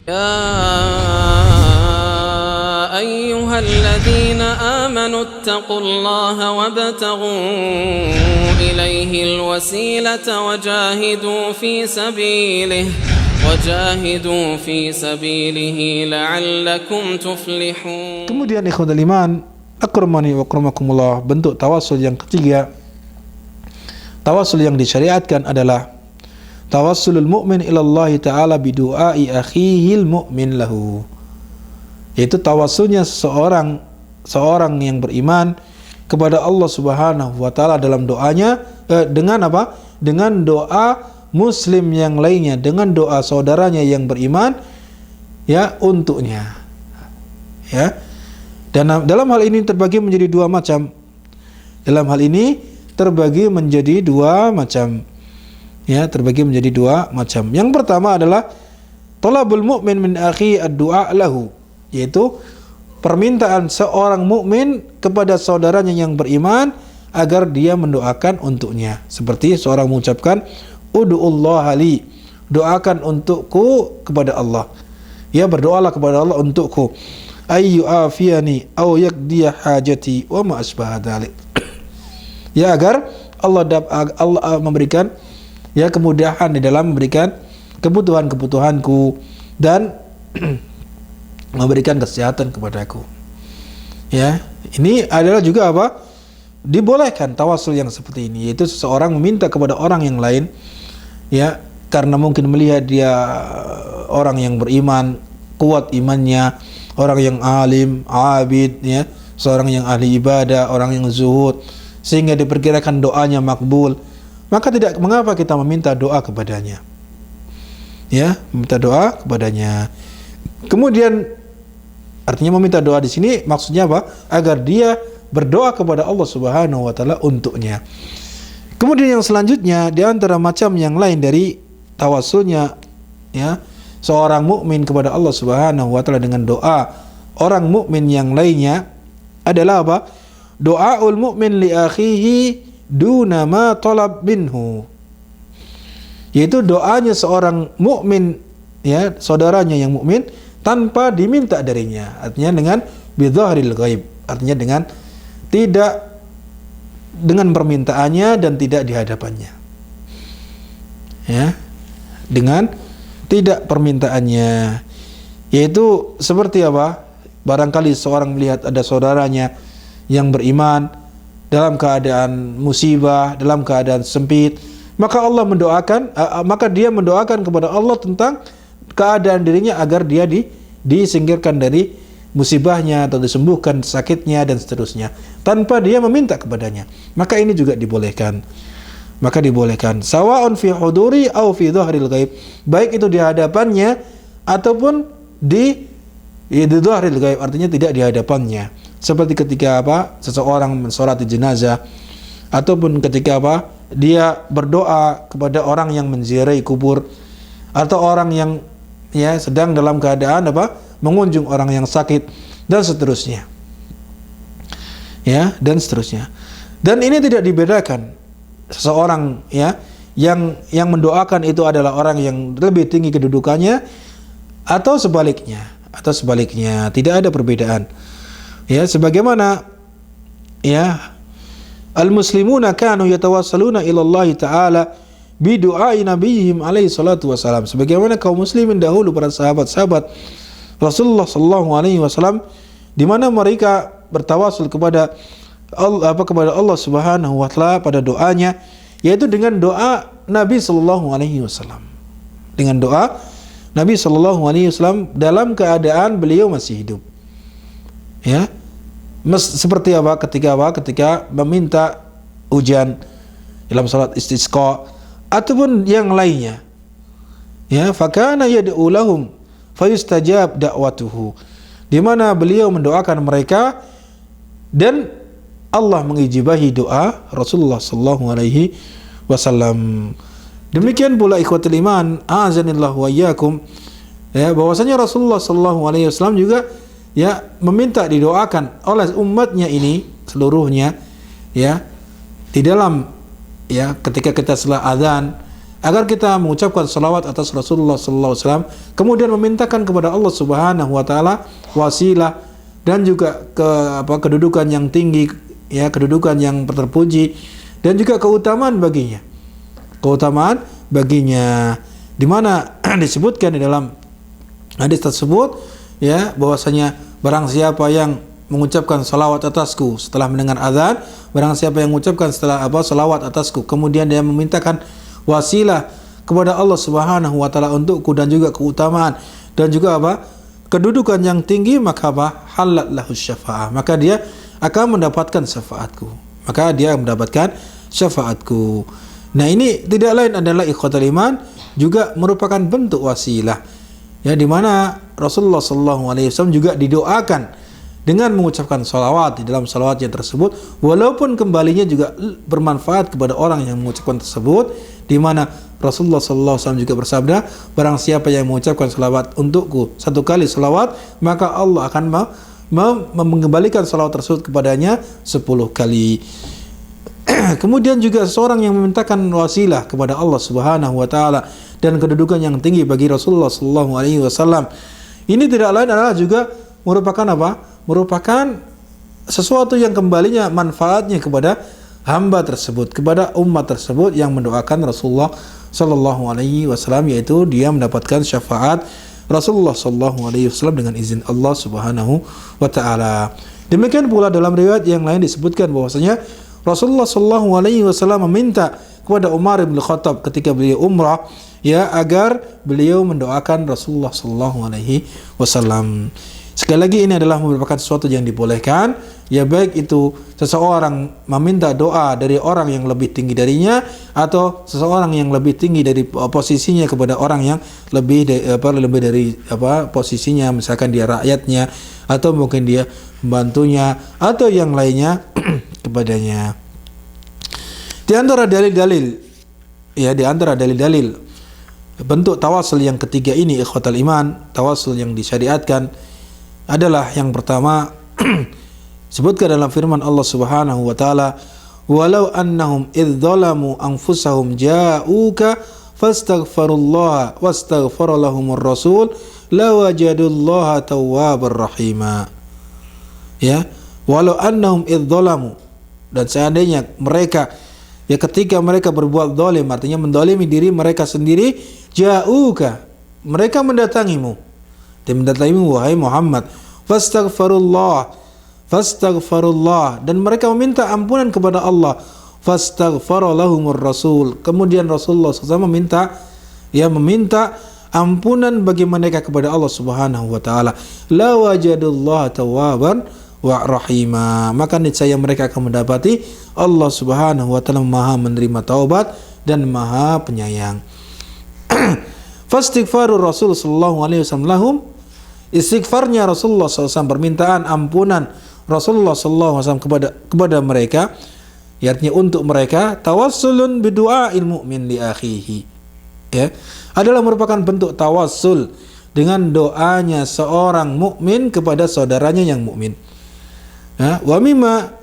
يا أيها الذين آمنوا اتقوا الله وابتغوا إليه الوسيلة وجاهدوا في سبيله لعلكم تفلحون. Kemudian ikhwatul iman, akramani wa akramakumullah, bentuk tawassul yang ketiga, tawassul yang disyariatkan adalah tawassulul mu'min ilallahi ta'ala bidu'ai akhihil mu'min lahu. Yaitu tawassulnya seorang yang beriman kepada Allah Subhanahu wa taala dalam doanya dengan apa? Dengan doa muslim yang lainnya, dengan doa saudaranya yang beriman ya untuknya. Ya. Dan dalam hal ini terbagi menjadi dua macam. Dalam hal ini terbagi menjadi dua macam. Ya, terbagi menjadi dua macam. Yang pertama adalah talabul mu'min min akhi ad-du'a lahu, yaitu permintaan seorang mukmin kepada saudaranya yang beriman agar dia mendoakan untuknya. Seperti seorang mengucapkan ud'ullaha li, doakan untukku kepada Allah. Ya, berdoalah kepada Allah untukku. Ayyu afiyani aw yaqdiya hajati wa ma asbaha dzalik. Ya, agar Allah memberikan ya kemudahan di dalam memberikan kebutuhan-kebutuhanku dan memberikan kesehatan kepadaku. Ya, ini adalah juga apa? Dibolehkan tawassul yang seperti ini, yaitu seseorang meminta kepada orang yang lain ya, karena mungkin melihat dia orang yang beriman, kuat imannya, orang yang alim, abid ya, seorang yang ahli ibadah, orang yang zuhud, sehingga diperkirakan doanya makbul. Maka tidak mengapa kita meminta doa kepadanya. Ya, meminta doa kepadanya. Kemudian artinya meminta doa di sini maksudnya apa? Agar dia berdoa kepada Allah Subhanahu wa taala untuknya. Kemudian yang selanjutnya di antara macam yang lain dari tawassulnya ya seorang mukmin kepada Allah Subhanahu wa taala dengan doa orang mukmin yang lainnya adalah apa? Doaul mukmin li akhihi duna ma talab minhu, yaitu doanya seorang mukmin ya saudaranya yang mukmin tanpa diminta darinya, artinya dengan bidzahril ghaib, artinya dengan tidak dengan permintaannya dan tidak di hadapannya ya, dengan tidak permintaannya, yaitu seperti apa? Barangkali seorang melihat ada saudaranya yang beriman dalam keadaan musibah, dalam keadaan sempit, maka maka dia mendoakan kepada Allah tentang keadaan dirinya agar dia disingkirkan dari musibahnya atau disembuhkan sakitnya dan seterusnya, tanpa dia meminta kepadanya. Maka ini juga dibolehkan. Maka dibolehkan. Sawa'un fi huduri au fi dhahril ghaib, baik itu di hadapannya ataupun di dhahril ghaib, artinya tidak di hadapannya. Seperti ketika apa? Seseorang mensolati jenazah, ataupun ketika apa? Dia berdoa kepada orang yang menziarahi kubur, atau orang yang ya sedang dalam keadaan apa? Mengunjung orang yang sakit dan seterusnya. Ya, dan seterusnya. Dan ini tidak dibedakan. Seseorang ya yang mendoakan itu adalah orang yang lebih tinggi kedudukannya atau sebaliknya, tidak ada perbedaan. Ya, sebagaimana ya al-muslimuna kanu yatawassaluna ila Allah taala bi du'ai nabiyihim alaihi salatu wasalam. Sebagaimana kaum muslimin dahulu, para sahabat-sahabat Rasulullah sallallahu alaihi wasallam, di mana mereka bertawasul kepada Allah Subhanahu wa taala pada doanya, yaitu dengan doa Nabi sallallahu alaihi wasallam. Dengan doa Nabi sallallahu alaihi wasallam dalam keadaan beliau masih hidup. Ya, seperti apa? Ketika meminta hujan dalam salat istisqa ataupun yang lainnya. Ya, fakana yad'u lahum fayustajab da'watuhu, di mana beliau mendoakan mereka dan Allah mengijabahi doa Rasulullah sallallahu alaihi wasallam. Demikian pula ikhwatul iman, a'azanillahu wa iyyakum, ya, bahwasanya Rasulullah sallallahu alaihi wasallam juga ya meminta didoakan oleh umatnya ini seluruhnya ya di dalam ya ketika kita setelah azan agar kita mengucapkan salawat atas Rasulullah sallallahu alaihi wasallam, kemudian memintakan kepada Allah Subhanahu wa taala wasilah dan juga kedudukan yang tinggi, ya, kedudukan yang terpuji dan juga keutamaan baginya. Keutamaan baginya, di mana disebutkan di dalam hadis tersebut, ya, bahwasanya barang siapa yang mengucapkan salawat atasku setelah mendengar azan, barang siapa yang mengucapkan setelah salawat atasku, kemudian dia memintakan wasilah kepada Allah Subhanahu wa taala untukku dan juga keutamaan dan juga kedudukan yang tinggi, maka halat lahu syafa'ah, maka dia akan mendapatkan syafaatku. Maka dia mendapatkan syafaatku. Nah, ini tidak lain adalah ikhwatul iman, juga merupakan bentuk wasilah, ya, di mana Rasulullah sallallahu alaihi wasallam juga didoakan dengan mengucapkan salawat di dalam salawatnya tersebut, walaupun kembalinya juga bermanfaat kepada orang yang mengucapkan tersebut, di mana Rasulullah sallallahu alaihi wasallam juga bersabda, barang siapa yang mengucapkan salawat untukku 1 kali salawat, maka Allah akan mengembalikan salawat tersebut kepadanya 10 kali. Kemudian juga seorang yang memintakan wasilah kepada Allah Subhanahu wa taala dan kedudukan yang tinggi bagi Rasulullah sallallahu alaihi wasallam, ini tidak lain adalah juga merupakan merupakan sesuatu yang kembalinya manfaatnya kepada hamba tersebut, kepada umat tersebut yang mendoakan Rasulullah sallallahu alaihi wasallam, yaitu dia mendapatkan syafaat Rasulullah sallallahu alaihi wasallam dengan izin Allah Subhanahu wa taala. Demikian pula dalam riwayat yang lain disebutkan bahwasanya Rasulullah sallallahu alaihi wasallam meminta kepada Umar bin Khattab ketika beliau umrah, ya, agar beliau mendoakan Rasulullah sallallahu alaihi wasallam. Sekali lagi, ini adalah merupakan sesuatu yang dibolehkan, ya, baik itu seseorang meminta doa dari orang yang lebih tinggi darinya, atau seseorang yang lebih tinggi dari posisinya kepada orang yang lebih dari posisinya, misalkan dia rakyatnya atau mungkin dia pembantunya atau yang lainnya kepadanya. Di antara dalil-dalil, ya, di antara dalil-dalil bentuk tawasul yang ketiga ini, ikhwatal iman, tawasul yang disyariatkan adalah yang pertama sebutkan dalam firman Allah Subhanahu wa taala, walau annahum idz zalamu anfusahum ja'uka fastaghfirullaha wastaghfara lahumur rasul lawajadullaha tawwabar rahima. Ya, walau annahum idz zalamu, dan seandainya mereka, ya, ketika mereka berbuat zalim, artinya mendolimi diri mereka sendiri, ja'uka, mereka mendatangimu, dia mendatangimu wahai Muhammad, fastaghfirullah, dan mereka meminta ampunan kepada Allah, fastaghfara lahumur rasul, kemudian Rasulullah SAW meminta ampunan bagi mereka kepada Allah Subhanahu wa taala, la wajadullah tawwaban wa rahima, maka niscaya mereka akan mendapati Allah Subhanahu wa taala Maha menerima taubat dan Maha penyayang. Fastighfarur Rasul sallallahu alaihi wasallam lahum, istighfarnya Rasulullah SAW, permintaan ampunan Rasulullah SAW kepada mereka, artinya untuk mereka, tawassulun bidu'ail mu'min li akhihi, ya, adalah merupakan bentuk tawassul dengan doanya seorang mukmin kepada saudaranya yang mukmin. Wa mimma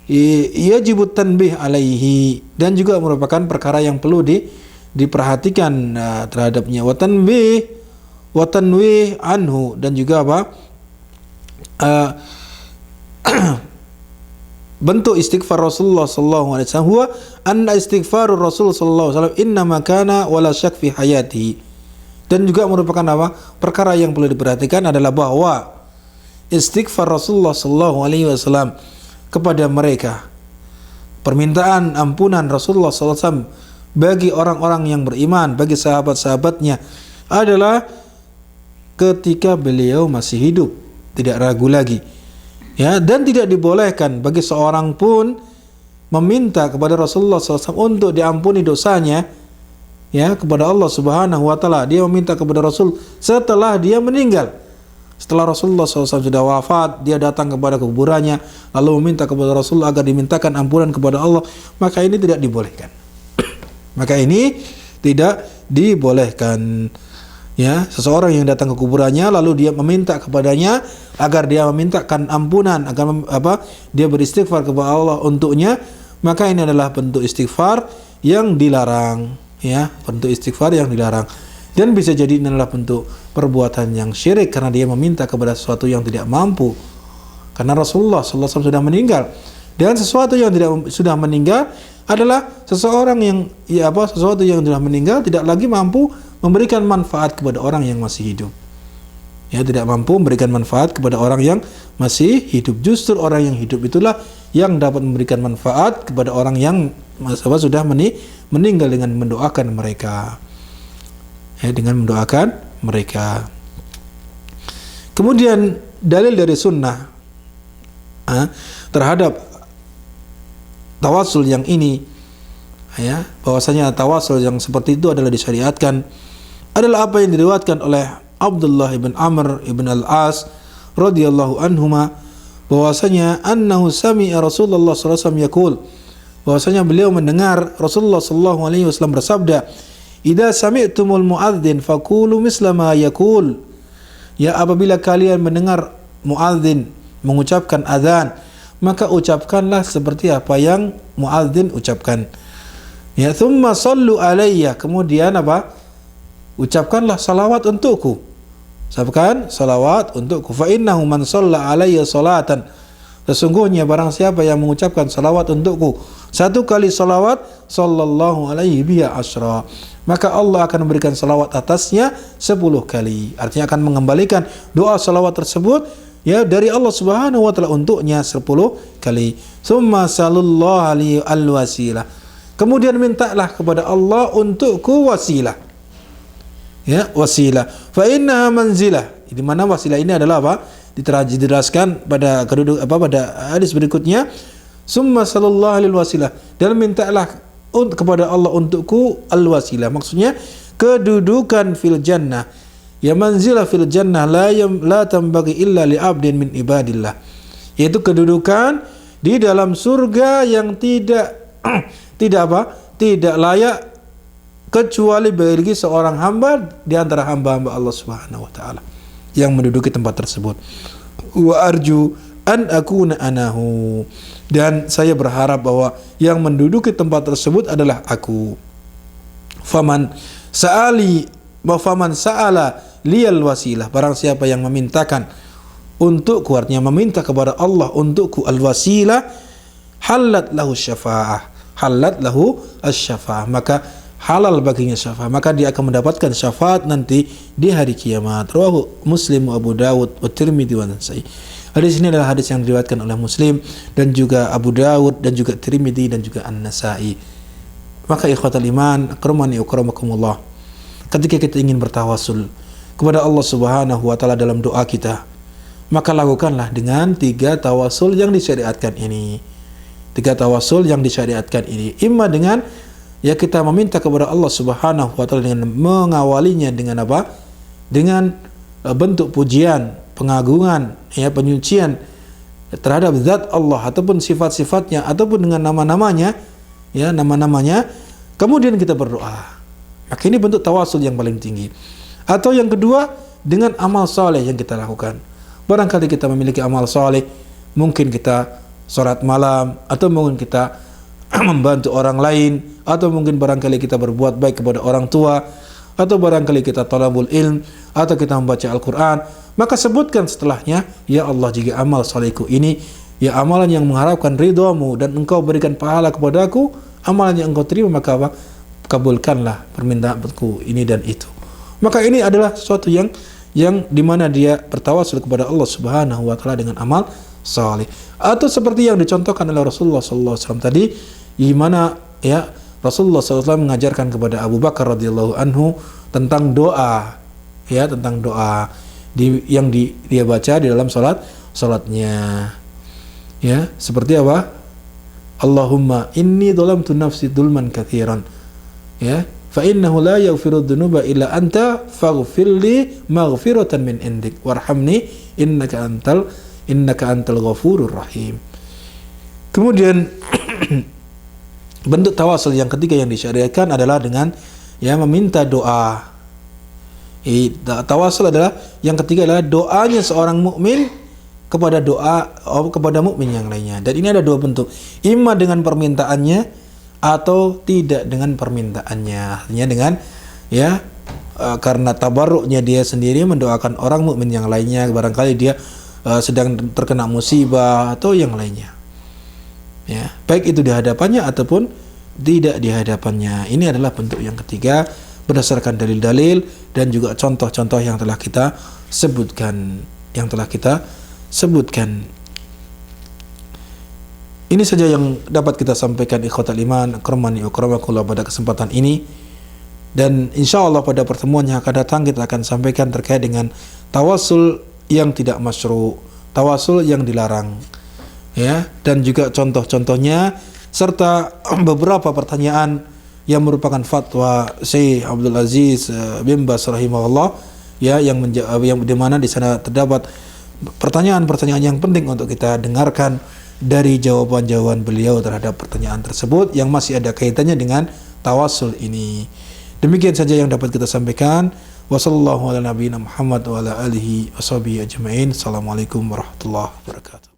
yajibu tanbih alaihi, dan juga merupakan perkara yang perlu diperhatikan terhadapnya, wa tanwih anhu, dan juga bentuk istighfar Rasulullah sallallahu alaihi wasallam, huwa anna istighfarur Rasul sallallahu alaihi wasallam innama kana wala syak fi hayatihi, dan juga merupakan perkara yang perlu diperhatikan adalah bahwa istighfar Rasulullah sallallahu alaihi wasallam kepada mereka, permintaan ampunan Rasulullah sallallahu alaihi wasallam bagi orang-orang yang beriman, bagi sahabat-sahabatnya, adalah ketika beliau masih hidup, tidak ragu lagi, ya, dan tidak dibolehkan bagi seorang pun meminta kepada Rasulullah SAW untuk diampuni dosanya, ya, kepada Allah Subhanahu wa taala. Dia meminta kepada Rasul setelah dia meninggal, setelah Rasulullah SAW sudah wafat, dia datang kepada kuburannya lalu meminta kepada Rasul agar dimintakan ampunan kepada Allah, maka ini tidak dibolehkan. Maka ini tidak dibolehkan, ya, seseorang yang datang ke kuburannya lalu dia meminta kepadanya agar dia memintakan ampunan, agar dia beristighfar kepada Allah untuknya, maka ini adalah bentuk istighfar yang dilarang, ya, bentuk istighfar yang dilarang. Dan bisa jadi ini adalah bentuk perbuatan yang syirik karena dia meminta kepada sesuatu yang tidak mampu. Karena Rasulullah SAW sudah meninggal. Dan sesuatu yang sudah meninggal adalah seseorang yang sesuatu yang sudah meninggal tidak lagi mampu memberikan manfaat kepada orang yang masih hidup. Ya, tidak mampu memberikan manfaat kepada orang yang masih hidup. Justru orang yang hidup itulah yang dapat memberikan manfaat kepada orang yang sudah meninggal dengan mendoakan mereka. Ya, dengan mendoakan mereka. Kemudian dalil dari sunnah terhadap tawasul yang ini, ya, bahwasanya tawasul yang seperti itu adalah disyariatkan adalah apa yang diriwayatkan oleh Abdullah ibn Amr ibn al-As radhiyallahu anhuma, bahwasanya annahu sami'a Rasulullah sallallahu alaihi wasallam yaqul, bahwasanya beliau mendengar Rasulullah sallallahu alaihi wasallam bersabda, "Idza sami'tumul muadzin faqulu misla ma yaqul." Ya, apabila kalian mendengar muadzin mengucapkan azan, maka ucapkanlah seperti apa yang muadzin ucapkan. Ya, thumma sallu alayya, kemudian ucapkanlah salawat untukku. Ucapkan salawat untukku. Fa innahu man shalla alayya salatan, sesungguhnya barang siapa yang mengucapkan salawat untukku satu kali salawat, sallallahu alaihi biha asyra, maka Allah akan memberikan salawat atasnya 10 kali. Artinya akan mengembalikan doa salawat tersebut, ya, dari Allah Subhanahu wa taala untuknya 10 kali. Tsumma sallallahu alaihi al-wasilah, kemudian mintalah kepada Allah untukku wasilah. Ya, wasilah. Fa innaha manzilah. Di mana wasilah ini adalah apa? Dijelaskan pada pada hadis berikutnya. Tsumma sallallahu alaihi wasilah, dan mintalah kepada Allah untukku al-wasilah. Maksudnya kedudukan fil jannah. Ya, manzilah fil jannah la tambagi illa li abdin min ibadillah, yaitu kedudukan di dalam surga yang tidak layak kecuali bagi seorang hamba di antara hamba-hamba Allah Subhanahu wa taala yang menduduki tempat tersebut. Wa arju an akuna anahu, dan saya berharap bahwa yang menduduki tempat tersebut adalah aku. Faman sa'ala liyal wasilah, barang siapa yang memintakan untukku, artinya meminta kepada Allah untukku al-wasilah, halat lahu asy-syafa'ah, maka halal baginya syafaat, maka dia akan mendapatkan syafaat nanti di hari kiamat. Rawahu Muslim, Abu Dawud, wa Tirmidzi wa Nasa'i. Hadis ini adalah hadis yang diriwayatkan oleh Muslim dan juga Abu Dawud dan juga Tirmidzi dan juga An-Nasa'i. Maka ikhwatal iman, akramani wa akramakumullah, ketika kita ingin bertawasul kepada Allah Subhanahu wa taala dalam doa kita, maka lakukanlah dengan 3 tawasul yang disyariatkan ini. 3 tawasul yang disyariatkan ini, imma dengan kita meminta kepada Allah Subhanahu wa taala dengan mengawalinya dengan apa? Dengan bentuk pujian, pengagungan, penyucian terhadap zat Allah ataupun sifat-sifatnya ataupun dengan nama-namanya, nama-namanya, kemudian kita berdoa. Maka ini bentuk tawasul yang paling tinggi. Atau yang kedua, dengan amal saleh yang kita lakukan. Barangkali kita memiliki amal saleh, mungkin kita salat malam, atau mungkin kita membantu orang lain, atau mungkin barangkali kita berbuat baik kepada orang tua, atau barangkali kita talabul ilm, atau kita membaca Al-Quran, maka sebutkan setelahnya, ya Allah, jika amal salehku ini, ya amalan yang mengharapkan ridhamu dan engkau berikan pahala kepadaku, amalan yang engkau terima, maka kabulkanlah permintaanku ini dan itu. Maka ini adalah sesuatu yang dimana dia bertawasul kepada Allah Subhanahu wa taala dengan amal saleh. Atau seperti yang dicontohkan oleh Rasulullah SAW tadi, di mana Rasulullah SAW mengajarkan kepada Abu Bakar radhiyallahu anhu tentang doa, tentang doa yang dia baca di dalam salatnya, seperti apa? Allahumma inni dhalamtu nafsi dzulman katsiran, fa innahu la yaghfiru dzunuba illa anta faghfirli maghfiratan min indik warhamni innaka antal ghafurur rahim. Kemudian bentuk tawasul yang ketiga yang disyariatkan adalah dengan meminta doa. Tawasul adalah yang ketiga adalah doanya seorang mukmin kepada mukmin yang lainnya. Dan ini ada 2 bentuk. Imma dengan permintaannya atau tidak dengan permintaannya. Artinya dengan karena tabarruknya dia sendiri mendoakan orang mukmin yang lainnya, barangkali dia sedang terkena musibah atau yang lainnya. Ya, baik itu di hadapannya ataupun tidak di hadapannya. Ini adalah bentuk yang ketiga berdasarkan dalil-dalil dan juga contoh-contoh yang telah kita sebutkan. Ini saja yang dapat kita sampaikan ikhwatal iman, akramani wa akramakumullah pada kesempatan ini. Dan insya Allah pada pertemuan yang akan datang kita akan sampaikan terkait dengan tawasul yang tidak masyru', tawasul yang dilarang, ya, dan juga contoh-contohnya serta beberapa pertanyaan yang merupakan fatwa Syekh Abdul Aziz bin Baz rahimahullah, ya, yang di mana di sana terdapat pertanyaan-pertanyaan yang penting untuk kita dengarkan dari jawaban-jawaban beliau terhadap pertanyaan tersebut yang masih ada kaitannya dengan tawasul ini. Demikian saja yang dapat kita sampaikan. Wassallallahu ala nabiyina Muhammad wa ala alihi washabihi ajma'in. Assalamualaikum warahmatullahi wabarakatuh.